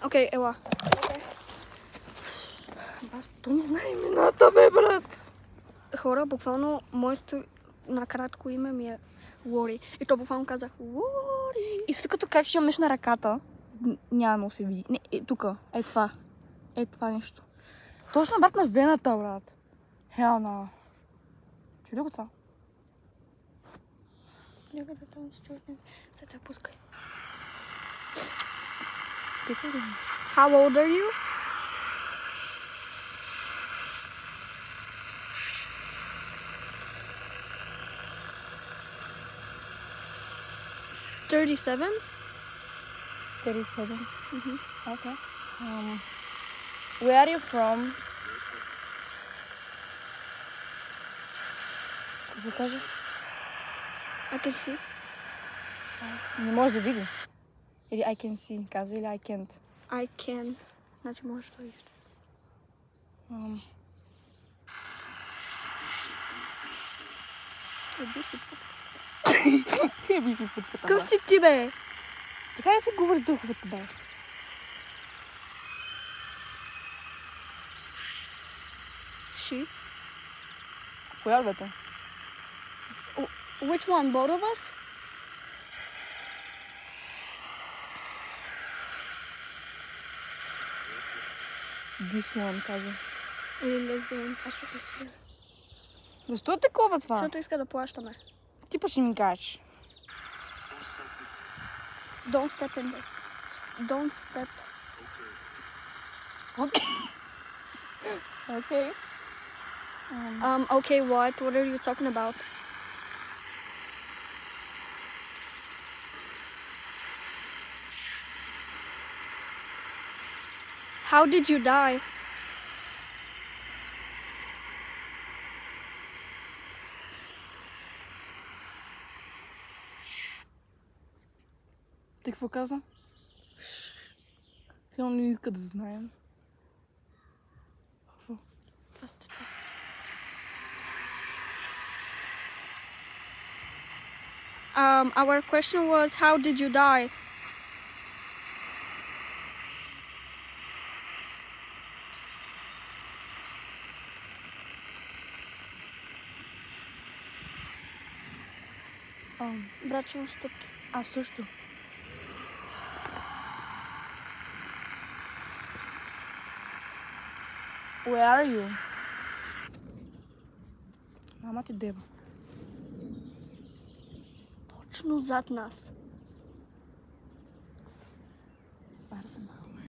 Окей, ела. То не знае имената, бе, брат. Хора, буквално моето накратко име ми е Лори. И то буквално казах Лори. И след като как ще имаш на ръката, няма да се види. Не, тука, това. Това нещо. Точно брат на вената, брат. Хелна. Чули го това? Нека да там се чуя. Сега те пускай. How old are you? $37? 37. Mm-hmm. Okay. Where are you from? Какво каза? I can see. Не може да види. Или I can see, казва, или I can't. I can. Значи можеш да видиш. Еби си путката. Еби си путката. Къв си ти, бе? Така не се говори духовете, бе. She? Коя от двете? Which one? Both of us? This one, каза. Или лесбиян? Аз чух лесбиян. Защо е такова това? Защото иска да плащаме. Ти па ще ми кажеш. Don't step in there. Don't step. Окей. Окей. Okay, what? What are you talking about? How did you die? Ти какво каза? Сигурно не иска да знаем. Какво? Това сте те. Our question was, how did you die? Брат, чувам стъпки. Аз също. Where are you? Мама ти дева. Точно зад нас.